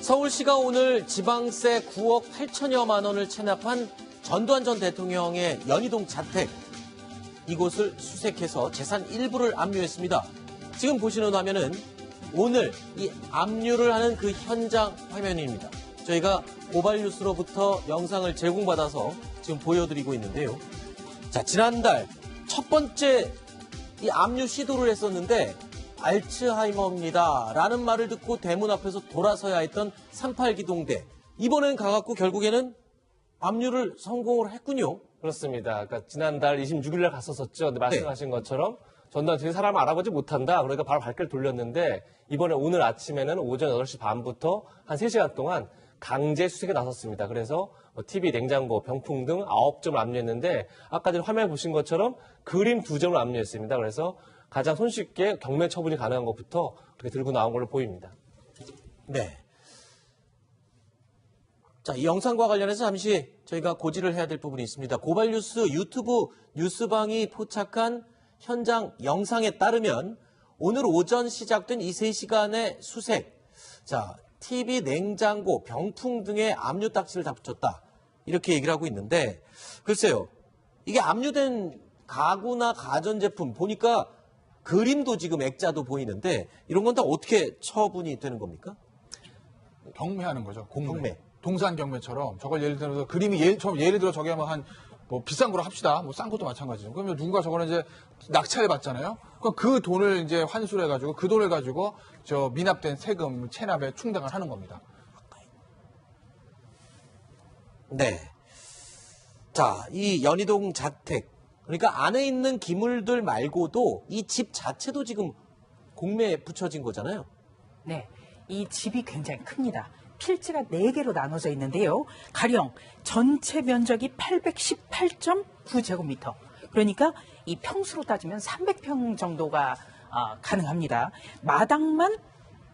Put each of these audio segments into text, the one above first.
서울시가 오늘 지방세 9억 8천여만 원을 체납한 전두환 전 대통령의 연희동 자택, 이곳을 수색해서 재산 일부를 압류했습니다. 지금 보시는 화면은 오늘 이 압류를 하는 그 현장 화면입니다. 저희가 고발뉴스로부터 영상을 제공받아서 지금 보여드리고 있는데요. 자, 지난달 첫 번째 이 압류 시도를 했었는데 알츠하이머입니다 라는 말을 듣고 대문 앞에서 돌아서야 했던 38기동대. 이번엔 가갖고 결국에는 압류를 성공을 했군요. 그렇습니다. 그러니까 지난달 26일 날 갔었었죠. 근데 말씀하신 것처럼 전두환 저 사람을 알아보지 못한다. 그러니까 바로 발길을 돌렸는데 이번에 오늘 아침에는 오전 8시 반부터 한 3시간 동안 강제 수색에 나섰습니다. 그래서 TV, 냉장고, 병풍 등 9점을 압류했는데 아까 전에 화면에 보신 것처럼 그림 2점을 압류했습니다. 그래서 가장 손쉽게 경매 처분이 가능한 것부터 그렇게 들고 나온 걸로 보입니다. 네. 자, 이 영상과 관련해서 잠시 저희가 고지를 해야 될 부분이 있습니다. 고발뉴스 유튜브 뉴스방이 포착한 현장 영상에 따르면 오늘 오전 시작된 이 3시간의 수색. 자, TV, 냉장고, 병풍 등의 압류 딱지를 다 붙였다. 이렇게 얘기를 하고 있는데 글쎄요. 이게 압류된 가구나 가전제품 보니까 그림도 지금 액자도 보이는데 이런 건 다 어떻게 처분이 되는 겁니까? 경매하는 거죠. 경매. 동산 경매처럼 저걸 예를 들어서 그림이 예를 들어 저게 뭐 비싼 거로 합시다. 뭐 싼 것도 마찬가지죠. 그러면 누군가 저거는 이제 낙찰을 받잖아요. 그럼 그 돈을 이제 환수를 해가지고 그 돈을 가지고 저 미납된 세금 체납에 충당을 하는 겁니다. 네. 자, 이 연희동 자택. 그러니까 안에 있는 기물들 말고도 이 집 자체도 지금 공매에 붙여진 거잖아요. 네. 이 집이 굉장히 큽니다. 필지가 4개로 나눠져 있는데요. 가령 전체 면적이 818.9제곱미터. 그러니까 이 평수로 따지면 300평 정도가 가능합니다. 마당만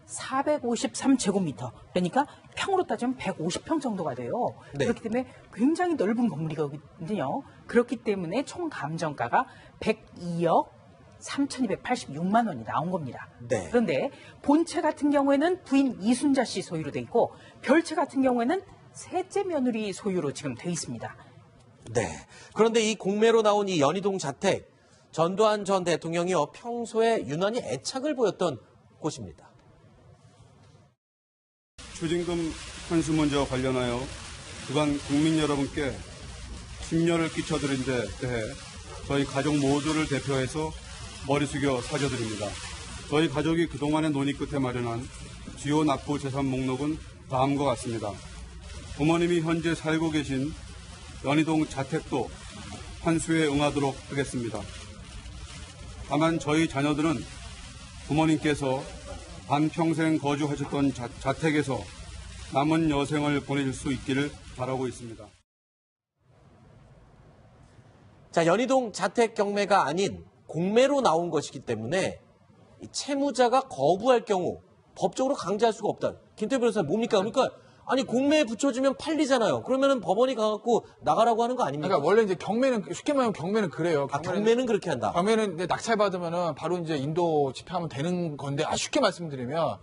453제곱미터. 그러니까 평으로 따지면 150평 정도가 돼요. 네. 그렇기 때문에 굉장히 넓은 건물이거든요. 그렇기 때문에 총 감정가가 102억 3,286만 원이 나온 겁니다. 네. 그런데 본체 같은 경우에는 부인 이순자 씨 소유로 돼 있고 별채 같은 경우에는 셋째 며느리 소유로 지금 돼 있습니다. 네. 그런데 이 공매로 나온 이 연희동 자택, 전두환 전 대통령이 평소에 유난히 애착을 보였던 곳입니다. 추징금 환수 문제와 관련하여 그간 국민 여러분께 심려를 끼쳐드린 데 대해 저희 가족 모두를 대표해서 머리 숙여 사죄드립니다. 저희 가족이 그동안의 논의 끝에 마련한 주요 납부 재산 목록은 다음과 같습니다. 부모님이 현재 살고 계신 연희동 자택도 환수에 응하도록 하겠습니다. 다만 저희 자녀들은 부모님께서 반평생 거주하셨던 자택에서 남은 여생을 보내실 수 있기를 바라고 있습니다. 자, 연희동 자택 경매가 아닌 공매로 나온 것이기 때문에 이 채무자가 거부할 경우 법적으로 강제할 수가 없다. 김태우 변호사님 뭡니까? 그러니까 아니 공매에 붙여주면 팔리잖아요. 그러면은 법원이 가갖고 나가라고 하는 거 아닙니까? 그러니까 원래 이제 경매는 쉽게 말하면 경매는 그래요. 경매는 그렇게 한다. 경매는 이제 낙찰 받으면은 바로 이제 인도 집행하면 되는 건데 쉽게 말씀드리면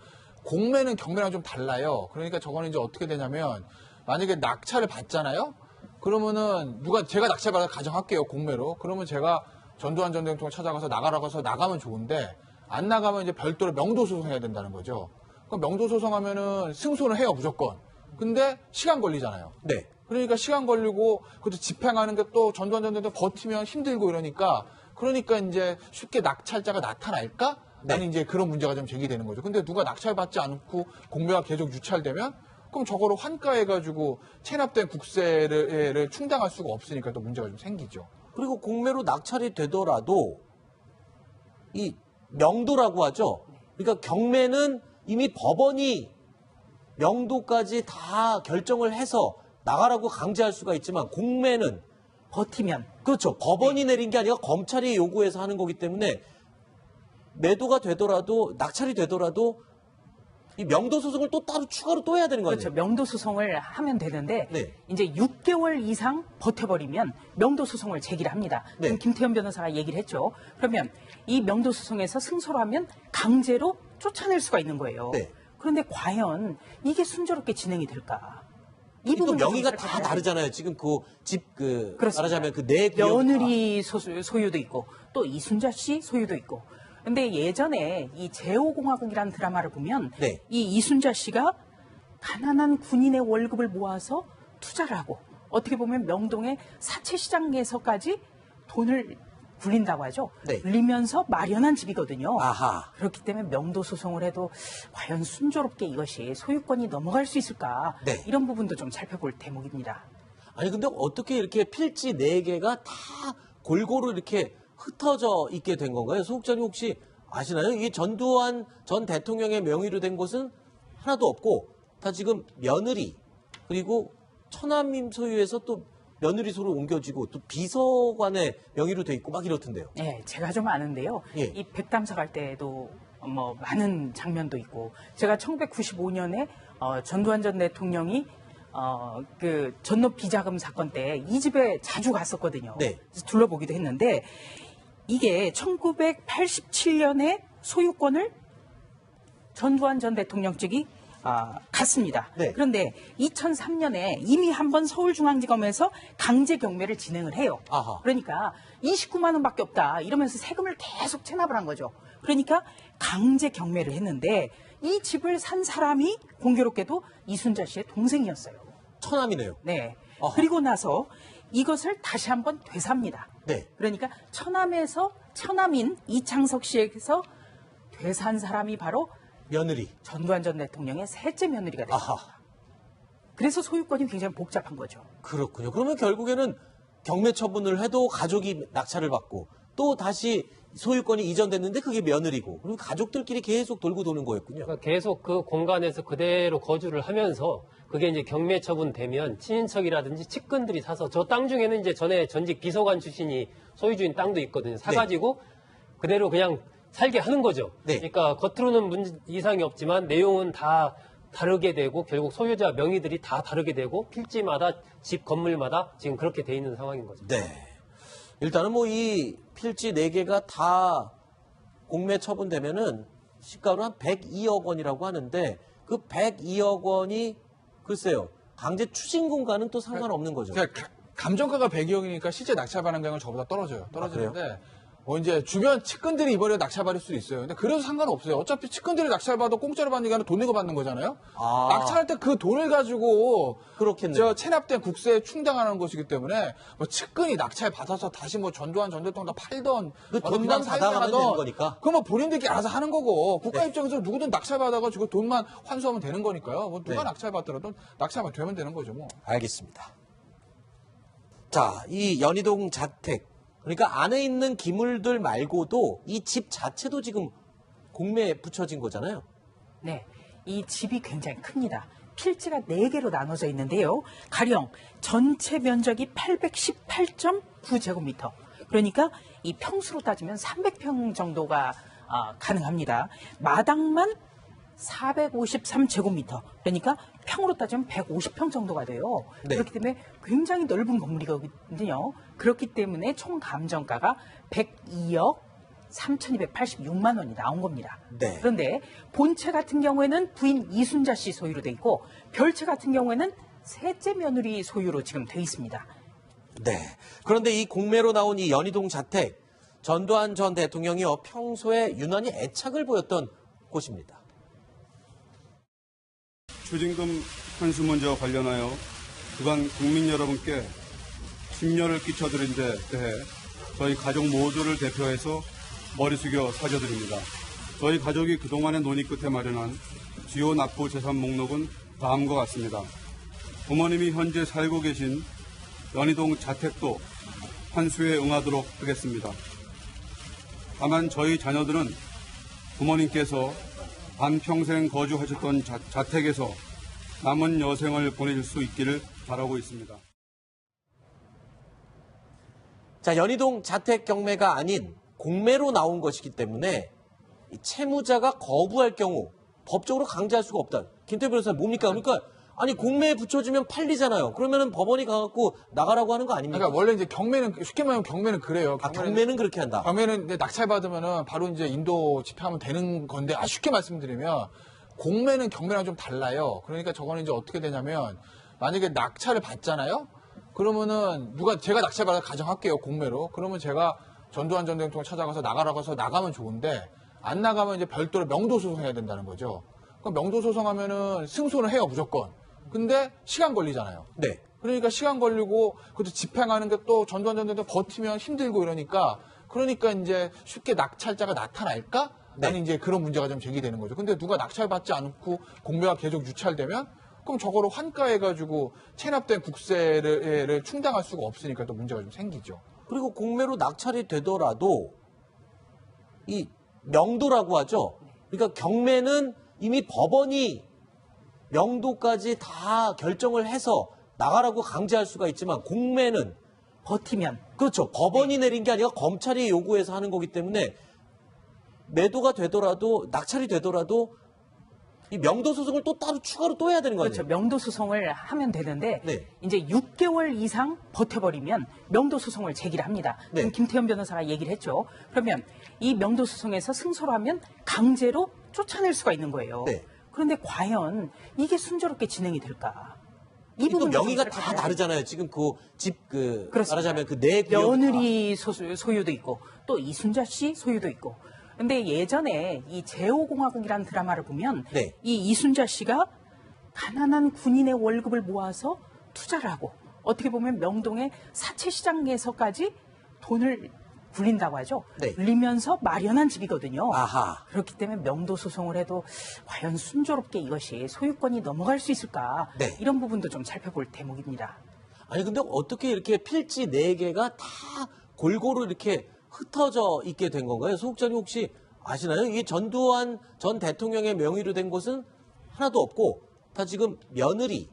공매는 경매랑 좀 달라요. 그러니까 저거는 이제 어떻게 되냐면 만약에 낙찰을 받잖아요. 그러면은 제가 낙찰 받아 가정할게요. 공매로. 그러면 제가 전두환 전 대통령 찾아가서 나가라고 해서 나가면 좋은데 안 나가면 이제 별도로 명도 소송해야 된다는 거죠. 그럼 명도 소송하면은 승소는 해요, 무조건. 근데 시간 걸리잖아요. 네. 그러니까 시간 걸리고 그것도 집행하는 게 또 전두환 전 대통령 버티면 힘들고 이러니까 이제 쉽게 낙찰자가 나타날까? 라는 이제 그런 문제가 좀 제기되는 거죠. 근데 누가 낙찰받지 않고 공매가 계속 유찰되면 그럼 저거를 환가해가지고 체납된 국세를 충당할 수가 없으니까 또 문제가 좀 생기죠. 그리고 공매로 낙찰이 되더라도 이 명도라고 하죠. 그러니까 경매는 이미 법원이 명도까지 다 결정을 해서 나가라고 강제할 수가 있지만 공매는 버티면. 그렇죠. 법원이 내린 게 아니라 검찰이 요구해서 하는 거기 때문에 매도가 되더라도 낙찰이 되더라도 이 명도 소송을 또 따로 추가로 또 해야 되는 거 아니에요? 그렇죠. 명도 소송을 하면 되는데 네. 이제 6개월 이상 버텨버리면 명도 소송을 제기를 합니다. 네. 지금 김태현 변호사가 얘기를 했죠. 그러면 이 명도 소송에서 승소를 하면 강제로 쫓아낼 수가 있는 거예요. 네. 그런데 과연 이게 순조롭게 진행이 될까? 이 또 부분도 명의가 좀 다 살펴봐야 다르잖아요. 지금 그 집 그렇습니다. 말하자면 그 내 구역이 며느리 소유도 있고 또 이순자 씨 소유도 있고. 근데 예전에 이 제5공화국이라는 드라마를 보면 네. 이 이순자 씨가 가난한 군인의 월급을 모아서 투자를 하고 어떻게 보면 명동의 사채시장에서까지 돈을 굴린다고 하죠. 네. 굴리면서 마련한 집이거든요. 아하. 그렇기 때문에 명도 소송을 해도 과연 순조롭게 이것이 소유권이 넘어갈 수 있을까? 네. 이런 부분도 좀 살펴볼 대목입니다. 아니 근데 어떻게 이렇게 필지 4개가 다 골고루 이렇게 흩어져 있게 된 건가요? 소국장님 혹시 아시나요? 이게 전두환 전 대통령의 명의로 된 곳은 하나도 없고 다 지금 며느리 그리고 처남임 소유에서 또 며느리 소로 옮겨지고 또 비서관의 명의로 돼 있고 막 이렇던데요. 네, 제가 좀 아는데요. 예. 이 백담사 갈 때도 뭐 많은 장면도 있고 제가 1995년에 전두환 전 대통령이 그 전노 비자금 사건 때 이 집에 자주 갔었거든요. 네. 그래서 둘러보기도 했는데 이게 1987년에 소유권을 전두환 전 대통령 측이 갔습니다. 네. 그런데 2003년에 이미 한번 서울중앙지검에서 강제 경매를 진행을 해요. 아하. 그러니까 29만 원밖에 없다 이러면서 세금을 계속 체납을 한 거죠. 그러니까 강제 경매를 했는데 이 집을 산 사람이 공교롭게도 이순자 씨의 동생이었어요. 처남이네요. 네. 아하. 그리고 나서 이것을 다시 한번 되삽니다. 네. 그러니까 처남인 이창석 씨에게서 되산 사람이 바로 며느리. 전두환 전 대통령의 셋째 며느리가 됐습니다. 아하. 그래서 소유권이 굉장히 복잡한 거죠. 그렇군요. 그러면 결국에는 경매 처분을 해도 가족이 낙찰을 받고 또 다시 소유권이 이전됐는데 그게 며느리고 그리고 가족들끼리 계속 돌고 도는 거였군요. 그러니까 계속 그 공간에서 그대로 거주를 하면서 그게 이제 경매 처분되면 친인척이라든지 측근들이 사서 저 땅 중에는 이제 전에 전직 비서관 출신이 소유주인 땅도 있거든요. 사가지고 그대로 그냥 살게 하는 거죠. 네. 그러니까 겉으로는 이상이 없지만 내용은 다 다르게 되고 결국 소유자 명의들이 다 다르게 되고 필지마다 집 건물마다 지금 그렇게 돼 있는 상황인 거죠. 네. 일단은 뭐 이 필지 4개가 다 공매 처분되면은 시가로 한 102억 원이라고 하는데 그 102억 원이 글쎄요. 강제 추진공과는 또 상관없는 거죠. 그러니까 감정가가 100억이니까 실제 낙찰받는 경우는 저보다 떨어져요. 떨어지는데 이제 주변 측근들이 이번에 낙찰받을 수도 있어요. 근데 그래도 상관없어요. 어차피 측근들이 낙찰받아 공짜로 받는 게 아니라 돈 내고 받는 거잖아요. 아. 낙찰할 때 그 돈을 가지고 그렇겠네요. 체납된 국세에 충당하는 것이기 때문에 뭐 측근이 낙찰 받아서 다시 뭐 전두환 전 대통령 다 팔던 그 돈만 받아가면 되는 거니까. 그건 뭐 본인들끼리 알아서 하는 거고 국가 네. 입장에서 누구든 낙찰 받아가지고 돈만 환수하면 되는 거니까요. 뭐 누가 네. 낙찰 받더라도 낙찰만 되면 되는 거죠 뭐. 알겠습니다. 자, 이 연희동 자택. 그러니까 안에 있는 기물들 말고도 이 집 자체도 지금 공매에 붙여진 거잖아요. 네. 이 집이 굉장히 큽니다. 필지가 4개로 나눠져 있는데요. 가령 전체 면적이 818.9제곱미터. 그러니까 이 평수로 따지면 300평 정도가 가능합니다. 마당만 453제곱미터. 그러니까 평으로 따지면 150평 정도가 돼요. 네. 그렇기 때문에 굉장히 넓은 건물이거든요. 그렇기 때문에 총 감정가가 102억 3,286만 원이 나온 겁니다. 네. 그런데 본체 같은 경우에는 부인 이순자 씨 소유로 돼 있고 별채 같은 경우에는 셋째 며느리 소유로 지금 돼 있습니다. 네. 그런데 이 공매로 나온 이 연희동 자택, 전두환 전 대통령이요, 평소에 유난히 애착을 보였던 곳입니다. 추징금 환수 문제와 관련하여 그간 국민 여러분께 심려를 끼쳐드린 데 대해 저희 가족 모두를 대표해서 머리 숙여 사죄드립니다. 저희 가족이 그동안의 논의 끝에 마련한 주요 납부 재산 목록은 다음과 같습니다. 부모님이 현재 살고 계신 연희동 자택도 환수에 응하도록 하겠습니다. 다만 저희 자녀들은 부모님께서 반평생 거주하셨던 자택에서 남은 여생을 보내실 수 있기를 바라고 있습니다. 자, 연희동 자택 경매가 아닌 공매로 나온 것이기 때문에 이 채무자가 거부할 경우 법적으로 강제할 수가 없다. 김태우 변호사 뭡니까? 그러니까 아니 공매에 붙여주면 팔리잖아요. 그러면은 법원이 가갖고 나가라고 하는 거 아닙니까? 그러니까 원래 이제 경매는 쉽게 말하면 경매는 그래요. 경매는 그렇게 한다. 경매는 낙찰 받으면은 바로 이제 인도 집행하면 되는 건데 쉽게 말씀드리면 공매는 경매랑 좀 달라요. 그러니까 저거는 이제 어떻게 되냐면 만약에 낙찰을 받잖아요. 그러면은 제가 낙찰받아 가정할게요. 공매로. 그러면 제가 전두환 전 대통령 찾아가서 나가라고 해서 나가면 좋은데 안 나가면 이제 별도로 명도 소송해야 된다는 거죠. 그럼 명도 소송하면은 승소는 해요, 무조건. 근데 시간 걸리잖아요. 네. 그러니까 시간 걸리고 그것도 집행하는 게 또 전두환 전 대통령 버티면 힘들고 이러니까 이제 쉽게 낙찰자가 나타날까? 라는 이제 그런 문제가 좀 제기되는 거죠. 근데 누가 낙찰받지 않고 공매가 계속 유찰되면 그럼 저거를 환가해가지고 체납된 국세를 충당할 수가 없으니까 또 문제가 좀 생기죠. 그리고 공매로 낙찰이 되더라도 이 명도라고 하죠. 그러니까 경매는 이미 법원이 명도까지 다 결정을 해서 나가라고 강제할 수가 있지만 공매는 버티면. 그렇죠. 법원이 내린 게 아니라 검찰이 요구해서 하는 거기 때문에 매도가 되더라도 낙찰이 되더라도 이 명도 소송을 또 따로 추가로 또 해야 되는 거 아니에요? 그렇죠. 명도 소송을 하면 되는데 네. 이제 6개월 이상 버텨버리면 명도 소송을 제기를 합니다. 네. 지금 김태현 변호사가 얘기를 했죠. 그러면 이 명도 소송에서 승소를 하면 강제로 쫓아낼 수가 있는 거예요. 네. 그런데 과연 이게 순조롭게 진행이 될까? 이 또 부분 명의가 좀 다 살펴봐야 다르잖아요. 지금 그렇습니다. 말하자면 그 네 며느리 소유도 있고 또 이순자 씨 소유도 있고. 근데 예전에 이 제5공화국이라는 드라마를 보면 네. 이 이순자 씨가 가난한 군인의 월급을 모아서 투자를 하고 어떻게 보면 명동의 사채시장에서까지 돈을 굴린다고 하죠. 네. 굴리면서 마련한 집이거든요. 아하. 그렇기 때문에 명도 소송을 해도 과연 순조롭게 이것이 소유권이 넘어갈 수 있을까? 네. 이런 부분도 좀 살펴볼 대목입니다. 아니 근데 어떻게 이렇게 필지 4개가 다 골고루 이렇게 흩어져 있게 된 건가요? 소국장님 혹시 아시나요? 이게 전두환 전 대통령의 명의로 된 곳은 하나도 없고 다 지금 며느리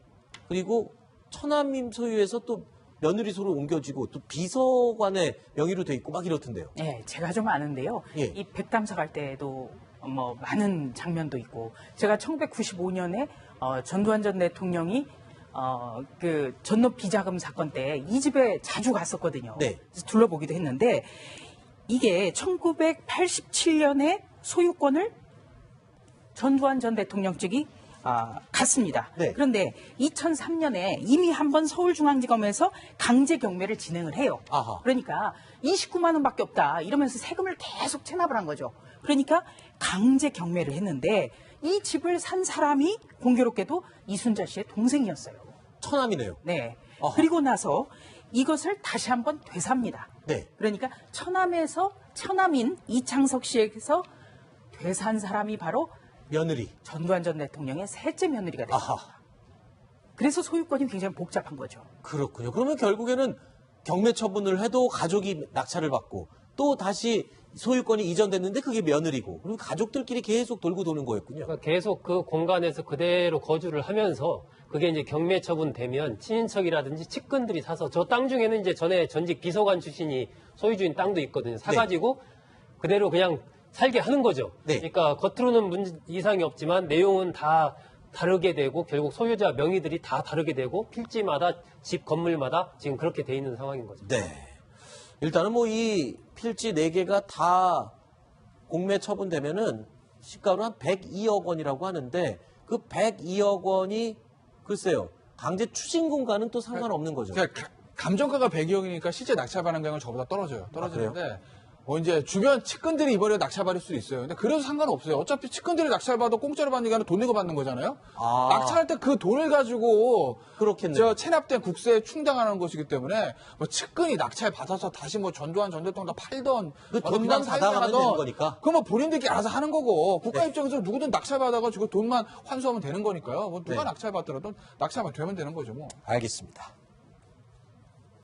그리고 처남임 소유에서 또 며느리 소로 옮겨지고 또 비서관의 명의로 돼 있고 막 이렇던데요. 네, 제가 좀 아는데요. 예. 이 백담사 갈 때도 뭐 많은 장면도 있고 제가 1995년에 전두환 전 대통령이 그 전노 비자금 사건 때 이 집에 자주 갔었거든요. 네. 그래서 둘러보기도 했는데 이게 1987년에 소유권을 전두환 전 대통령 측이 갔습니다. 네. 그런데 2003년에 이미 한번 서울중앙지검에서 강제 경매를 진행을 해요. 아하. 그러니까 29만 원밖에 없다 이러면서 세금을 계속 체납을 한 거죠. 그러니까 강제 경매를 했는데 이 집을 산 사람이 공교롭게도 이순자 씨의 동생이었어요. 처남이네요. 네. 아하. 그리고 나서 이것을 다시 한번 되삽니다. 네. 그러니까 처남인 이창석 씨에게서 되산 사람이 바로 며느리. 전두환 전 대통령의 셋째 며느리가 됩니다. 아하. 그래서 소유권이 굉장히 복잡한 거죠. 그렇군요. 그러면 결국에는 경매 처분을 해도 가족이 낙찰을 받고 또 다시 소유권이 이전됐는데 그게 며느리고 그리고 가족들끼리 계속 돌고 도는 거였군요. 그러니까 계속 그 공간에서 그대로 거주를 하면서 그게 이제 경매 처분되면 친인척이라든지 측근들이 사서 저 땅 중에는 이제 전에 전직 비서관 출신이 소유주인 땅도 있거든요. 사가지고 그대로 그냥 살게 하는 거죠. 네. 그러니까 겉으로는 이상이 없지만 내용은 다 다르게 되고 결국 소유자 명의들이 다 다르게 되고 필지마다 집 건물마다 지금 그렇게 돼 있는 상황인 거죠. 네. 일단은 뭐 이 필지 4개가 다 공매 처분되면은 시가로 한 102억 원이라고 하는데 그 102억 원이 글쎄요. 강제 추진공과는 또 상관없는 거죠. 그러니까 감정가가 100억이니까 실제 낙찰받는 경우는 저보다 떨어져요. 떨어지는데 뭐 이제 주변 측근들이 이번에 낙찰받을 수도 있어요. 근데 그래도 상관없어요. 어차피 측근들이 낙찰받아 공짜로 받는 게 아니라 돈 내고 받는 거잖아요. 아. 낙찰할 때 그 돈을 가지고 그렇겠네요. 저 체납된 국세에 충당하는 것이기 때문에 뭐 측근이 낙찰 받아서 다시 뭐 전두환 전 대통령 다 팔던 그 돈만 받아가면 되는 거니까. 그건 뭐 본인들끼리 알아서 하는 거고 국가 네. 입장에서 누구든 낙찰 받아가지고 돈만 환수하면 되는 거니까요. 뭐 누가 네. 낙찰 받더라도 낙찰만 되면 되는 거죠 뭐. 알겠습니다.